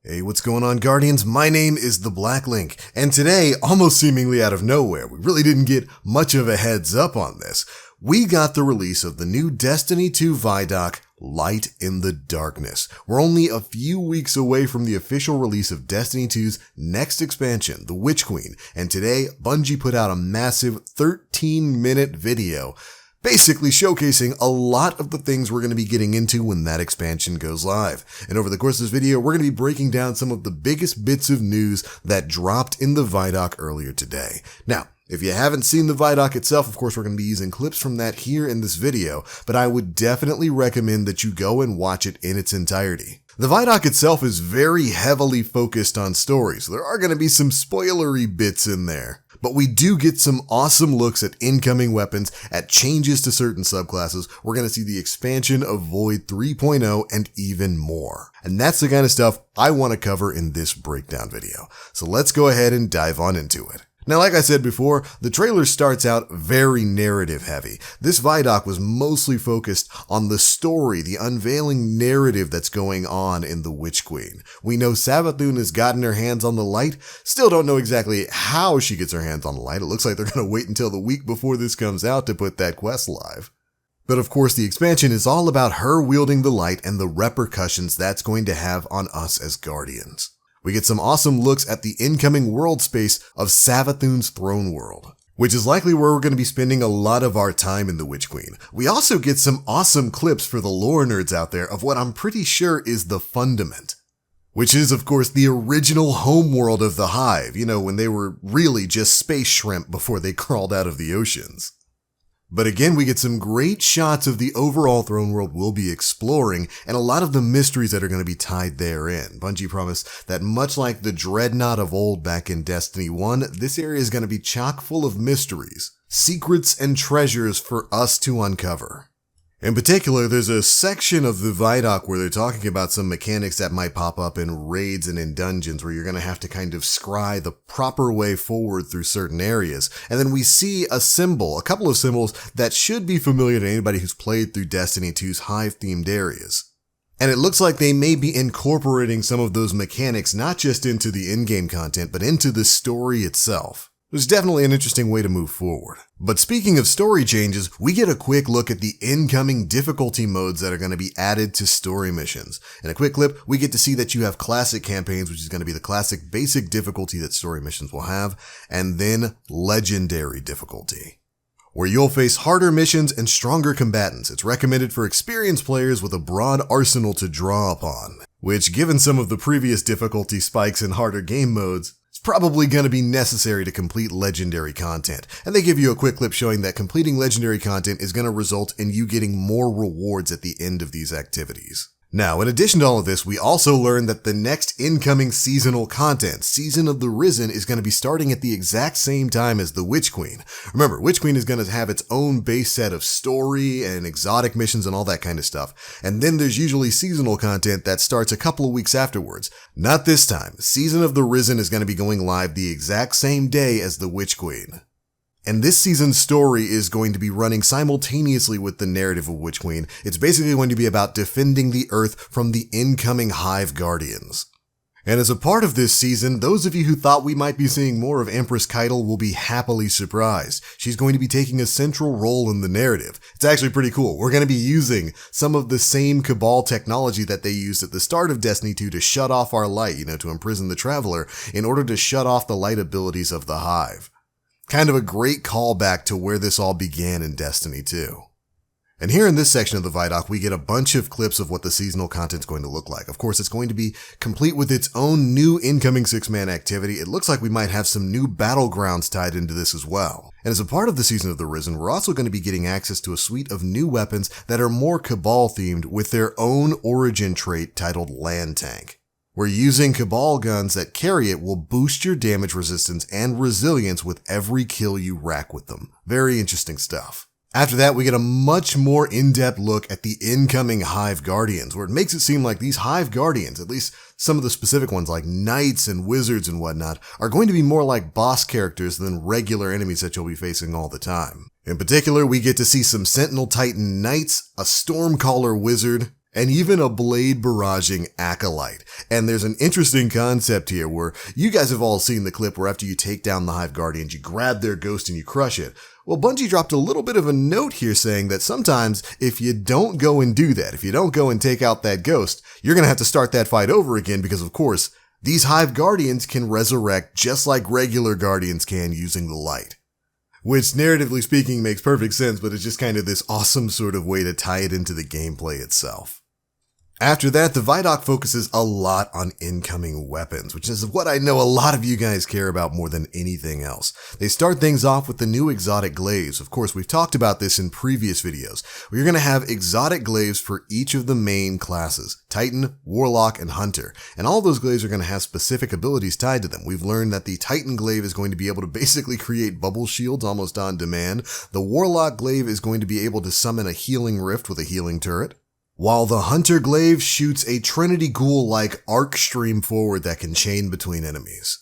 Hey, what's going on, Guardians? My name is the Black Link, and today, almost seemingly out of nowhere, we really didn't get much of a heads up on this. We got the release of the new Destiny 2 ViDoc, Light in the Darkness. We're only a few weeks away from the official release of Destiny 2's next expansion, the Witch Queen, and today, Bungie put out a massive 13-minute video basically showcasing a lot of the things we're going to be getting into when that expansion goes live. And over the course of this video, we're going to be breaking down some of the biggest bits of news that dropped in the ViDoc earlier today. Now, if you haven't seen the ViDoc itself, of course, we're going to be using clips from that here in this video, but I would definitely recommend that you go and watch it in its entirety. The ViDoc itself is very heavily focused on story, so there are going to be some spoilery bits in there. But we do get some awesome looks at incoming weapons, at changes to certain subclasses. We're going to see the expansion of Void 3.0 and even more. And that's the kind of stuff I want to cover in this breakdown video. So let's go ahead and dive on into it. Now, like I said before, the trailer starts out very narrative heavy. This ViDoc was mostly focused on the story, the unveiling narrative that's going on in the Witch Queen. We know Savathun has gotten her hands on the light, still don't know exactly how she gets her hands on the light. It looks like they're going to wait until the week before this comes out to put that quest live. But of course, the expansion is all about her wielding the light and the repercussions that's going to have on us as Guardians. We get some awesome looks at the incoming world space of Savathun's throne world, which is likely where we're going to be spending a lot of our time in the Witch Queen. We also get some awesome clips for the lore nerds out there of what I'm pretty sure is the Fundament, which is, of course, the original homeworld of the Hive, when they were really just space shrimp before they crawled out of the oceans. But again, we get some great shots of the overall throne world we'll be exploring and a lot of the mysteries that are going to be tied therein. Bungie promised that much like the Dreadnought of old back in Destiny 1, this area is going to be chock full of mysteries, secrets, and treasures for us to uncover. In particular, there's a section of the ViDoc where they're talking about some mechanics that might pop up in raids and in dungeons where you're going to have to kind of scry the proper way forward through certain areas. And then we see a couple of symbols that should be familiar to anybody who's played through Destiny 2's Hive-themed areas. And it looks like they may be incorporating some of those mechanics not just into the in-game content, but into the story itself. It was definitely an interesting way to move forward. But speaking of story changes, we get a quick look at the incoming difficulty modes that are going to be added to story missions. In a quick clip, we get to see that you have classic campaigns, which is going to be the classic basic difficulty that story missions will have, and then legendary difficulty, where you'll face harder missions and stronger combatants. It's recommended for experienced players with a broad arsenal to draw upon, which, given some of the previous difficulty spikes in harder game modes, probably going to be necessary to complete legendary content. And they give you a quick clip showing that completing legendary content is going to result in you getting more rewards at the end of these activities. Now, in addition to all of this, we also learned that the next incoming seasonal content, Season of the Risen, is going to be starting at the exact same time as the Witch Queen. Remember, Witch Queen is going to have its own base set of story and exotic missions and all that kind of stuff. And then there's usually seasonal content that starts a couple of weeks afterwards. Not this time. Season of the Risen is going to be going live the exact same day as the Witch Queen. And this season's story is going to be running simultaneously with the narrative of Witch Queen. It's basically going to be about defending the Earth from the incoming Hive Guardians. And as a part of this season, those of you who thought we might be seeing more of Empress Keitel will be happily surprised. She's going to be taking a central role in the narrative. It's actually pretty cool. We're going to be using some of the same Cabal technology that they used at the start of Destiny 2 to shut off our light, to imprison the Traveler, in order to shut off the light abilities of the Hive. Kind of a great callback to where this all began in Destiny 2. And here in this section of the ViDoc, we get a bunch of clips of what the seasonal content's going to look like. Of course, it's going to be complete with its own new incoming 6-man activity. It looks like we might have some new battlegrounds tied into this as well. And as a part of the Season of the Risen, we're also going to be getting access to a suite of new weapons that are more Cabal themed with their own origin trait titled Land Tank, where using Cabal guns that carry it will boost your damage resistance and resilience with every kill you rack with them. Very interesting stuff. After that, we get a much more in-depth look at the incoming Hive Guardians, where it makes it seem like these Hive Guardians, at least some of the specific ones like knights and wizards and whatnot, are going to be more like boss characters than regular enemies that you'll be facing all the time. In particular, we get to see some Sentinel Titan knights, a Stormcaller wizard, and even a blade barraging acolyte. And there's an interesting concept here where you guys have all seen the clip where after you take down the Hive Guardians, you grab their ghost and you crush it. Well, Bungie dropped a little bit of a note here saying that sometimes if you don't go and do that, if you don't go and take out that ghost, you're going to have to start that fight over again because, of course, these Hive Guardians can resurrect just like regular Guardians can using the light. Which, narratively speaking, makes perfect sense, but it's just kind of this awesome sort of way to tie it into the gameplay itself. After that, the ViDoc focuses a lot on incoming weapons, which is what I know a lot of you guys care about more than anything else. They start things off with the new exotic glaives. Of course, we've talked about this in previous videos. We're going to have exotic glaives for each of the main classes, Titan, Warlock, and Hunter. And all those glaives are going to have specific abilities tied to them. We've learned that the Titan glaive is going to be able to basically create bubble shields almost on demand. The Warlock glaive is going to be able to summon a healing rift with a healing turret, while the Hunter glaive shoots a Trinity Ghoul-like arc stream forward that can chain between enemies.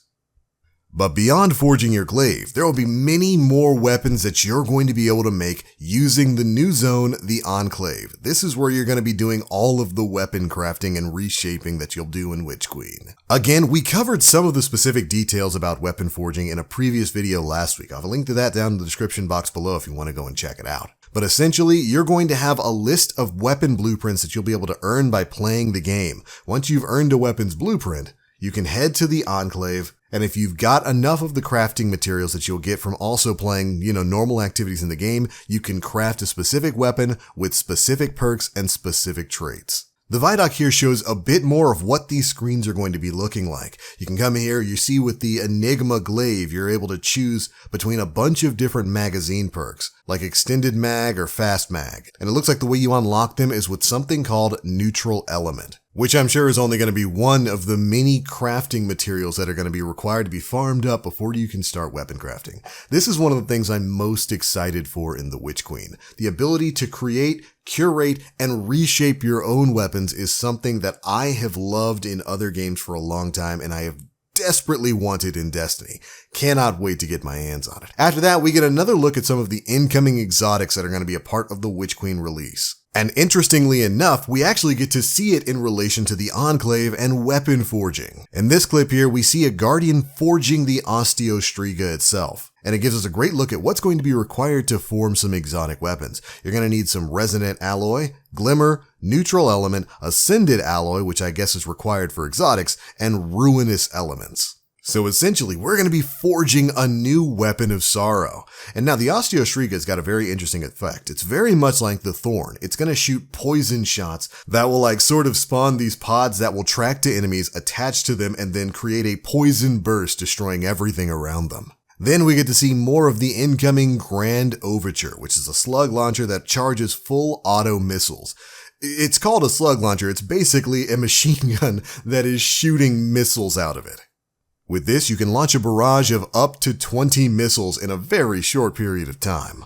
But beyond forging your glaive, there will be many more weapons that you're going to be able to make using the new zone, the Enclave. This is where you're going to be doing all of the weapon crafting and reshaping that you'll do in Witch Queen. Again, we covered some of the specific details about weapon forging in a previous video last week. I'll have a link to that down in the description box below if you want to go and check it out. But essentially, you're going to have a list of weapon blueprints that you'll be able to earn by playing the game. Once you've earned a weapon's blueprint, you can head to the Enclave, and if you've got enough of the crafting materials that you'll get from also playing, normal activities in the game, you can craft a specific weapon with specific perks and specific traits. The ViDoc here shows a bit more of what these screens are going to be looking like. You can come here, you see with the Enigma Glaive, you're able to choose between a bunch of different magazine perks, like Extended Mag or Fast Mag. And it looks like the way you unlock them is with something called Neutral Element, which I'm sure is only going to be one of the many crafting materials that are going to be required to be farmed up before you can start weapon crafting. This is one of the things I'm most excited for in the Witch Queen. The ability to create, curate, and reshape your own weapons is something that I have loved in other games for a long time, and I have desperately wanted in Destiny. Cannot wait to get my hands on it. After that, we get another look at some of the incoming exotics that are going to be a part of the Witch Queen release. And interestingly enough, we actually get to see it in relation to the Enclave and weapon forging. In this clip here, we see a Guardian forging the Osteostriga itself. And it gives us a great look at what's going to be required to form some exotic weapons. You're going to need some Resonant Alloy, Glimmer, Neutral Element, Ascended Alloy, which I guess is required for exotics, and Ruinous Elements. So essentially, we're going to be forging a new weapon of sorrow. And now the Osteostriga's got a very interesting effect. It's very much like the Thorn. It's going to shoot poison shots that will sort of spawn these pods that will track to enemies, attach to them, and then create a poison burst, destroying everything around them. Then we get to see more of the incoming Grand Overture, which is a slug launcher that charges full auto missiles. It's called a slug launcher. It's basically a machine gun that is shooting missiles out of it. With this, you can launch a barrage of up to 20 missiles in a very short period of time,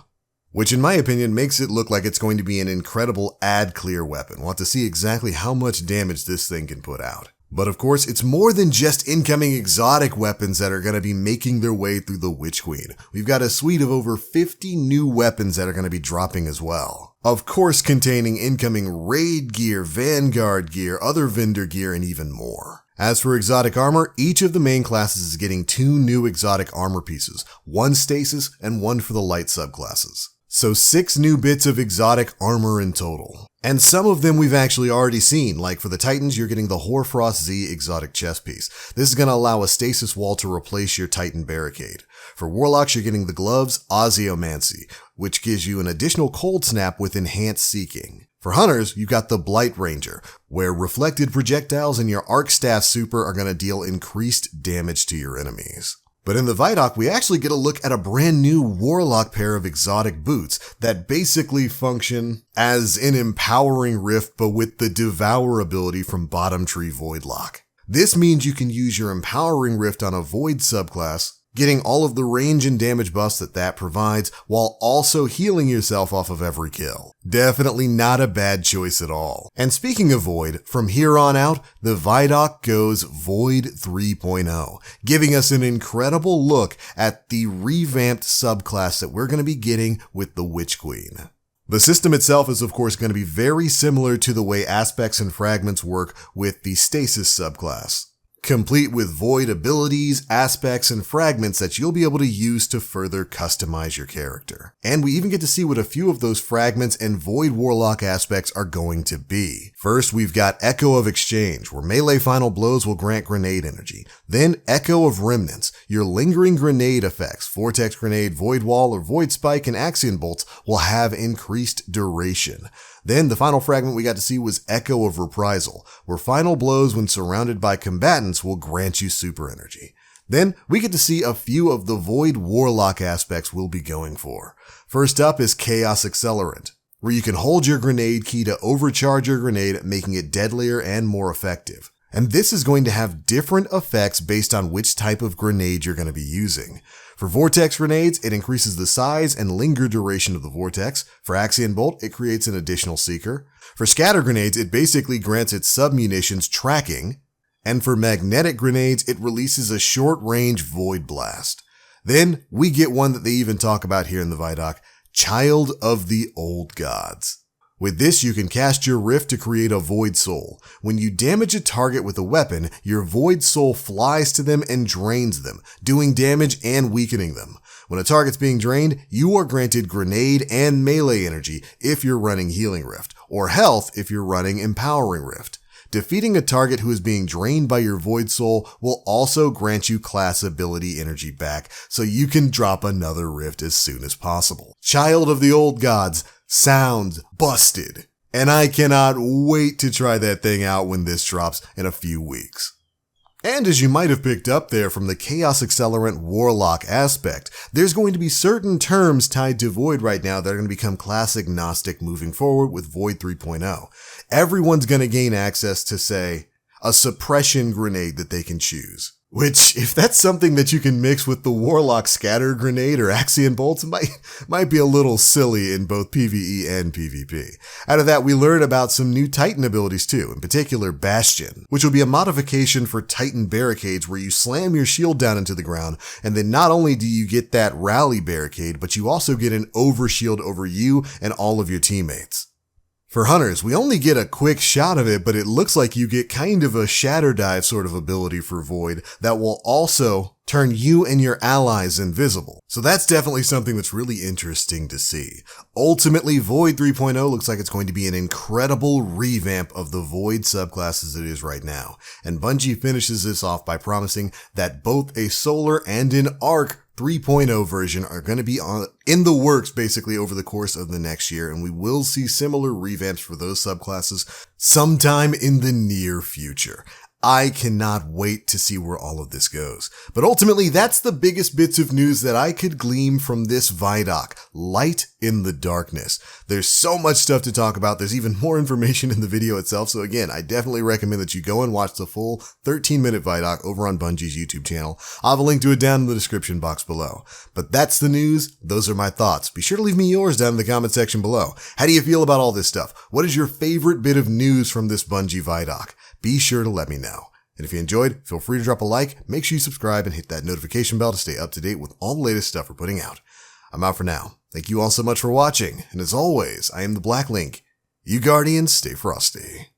which in my opinion makes it look like it's going to be an incredible ad-clear weapon. We'll have to see exactly how much damage this thing can put out. But of course, it's more than just incoming exotic weapons that are going to be making their way through the Witch Queen. We've got a suite of over 50 new weapons that are going to be dropping as well. Of course, containing incoming raid gear, vanguard gear, other vendor gear, and even more. As for exotic armor, each of the main classes is getting 2 new exotic armor pieces, 1 stasis and 1 for the light subclasses. So 6 new bits of exotic armor in total. And some of them we've actually already seen, like for the Titans, you're getting the Hoarfrost Z exotic chest piece. This is going to allow a stasis wall to replace your Titan barricade. For Warlocks, you're getting the gloves Osiomancy, which gives you an additional cold snap with enhanced seeking. For Hunters, you've got the Blight Ranger, where reflected projectiles and your Arc Staff Super are going to deal increased damage to your enemies. But in the ViDoc, we actually get a look at a brand new Warlock pair of exotic boots that basically function as an empowering rift, but with the Devour ability from Bottom Tree Voidlock. This means you can use your empowering rift on a Void subclass, getting all of the range and damage buffs that provides, while also healing yourself off of every kill. Definitely not a bad choice at all. And speaking of Void, from here on out, the ViDoc goes Void 3.0, giving us an incredible look at the revamped subclass that we're going to be getting with the Witch Queen. The system itself is of course going to be very similar to the way aspects and fragments work with the stasis subclass, complete with void abilities, aspects, and fragments that you'll be able to use to further customize your character. And we even get to see what a few of those fragments and void warlock aspects are going to be. First, we've got Echo of Exchange, where melee final blows will grant grenade energy. Then Echo of Remnants, your lingering grenade effects, Vortex Grenade, Void Wall, or Void Spike, and Axion Bolts will have increased duration. Then the final fragment we got to see was Echo of Reprisal, where final blows when surrounded by combatants will grant you super energy. Then we get to see a few of the Void Warlock aspects we'll be going for. First up is Chaos Accelerant, where you can hold your grenade key to overcharge your grenade, making it deadlier and more effective. And this is going to have different effects based on which type of grenade you're going to be using. For Vortex Grenades, it increases the size and linger duration of the Vortex. For Axion Bolt, it creates an additional Seeker. For Scatter Grenades, it basically grants its sub-munitions tracking. And for Magnetic Grenades, it releases a short-range Void Blast. Then, we get one that they even talk about here in the ViDoc, Child of the Old Gods. With this, you can cast your Rift to create a Void Soul. When you damage a target with a weapon, your Void Soul flies to them and drains them, doing damage and weakening them. When a target's being drained, you are granted grenade and melee energy if you're running Healing Rift, or health if you're running Empowering Rift. Defeating a target who is being drained by your Void Soul will also grant you class ability energy back, so you can drop another Rift as soon as possible. Child of the Old Gods sounds busted, and I cannot wait to try that thing out when this drops in a few weeks. And as you might have picked up there from the Chaos Accelerant Warlock aspect, there's going to be certain terms tied to Void right now that are going to become class agnostic moving forward with Void 3.0. Everyone's going to gain access to, say, a suppression grenade that they can choose. Which, if that's something that you can mix with the Warlock Scatter Grenade or Axion Bolts, might be a little silly in both PvE and PvP. Out of that, we learned about some new Titan abilities too, in particular Bastion, which will be a modification for Titan Barricades where you slam your shield down into the ground, and then not only do you get that rally barricade, but you also get an overshield over you and all of your teammates. For Hunters, we only get a quick shot of it, but it looks like you get kind of a Shatter Dive sort of ability for Void that will also turn you and your allies invisible. So that's definitely something that's really interesting to see. Ultimately, Void 3.0 looks like it's going to be an incredible revamp of the Void subclass as it is right now. And Bungie finishes this off by promising that both a Solar and an Arc 3.0 version are going to be in the works basically over the course of the next year, and we will see similar revamps for those subclasses sometime in the near future. I cannot wait to see where all of this goes. But ultimately, that's the biggest bits of news that I could glean from this ViDoc, Light in the Darkness. There's so much stuff to talk about. There's even more information in the video itself. So again, I definitely recommend that you go and watch the full 13-minute ViDoc over on Bungie's YouTube channel. I'll have a link to it down in the description box below. But that's the news. Those are my thoughts. Be sure to leave me yours down in the comment section below. How do you feel about all this stuff? What is your favorite bit of news from this Bungie ViDoc? Be sure to let me know. And if you enjoyed, feel free to drop a like, make sure you subscribe, and hit that notification bell to stay up to date with all the latest stuff we're putting out. I'm out for now. Thank you all so much for watching, and as always, I am the Black Link. You Guardians, stay frosty.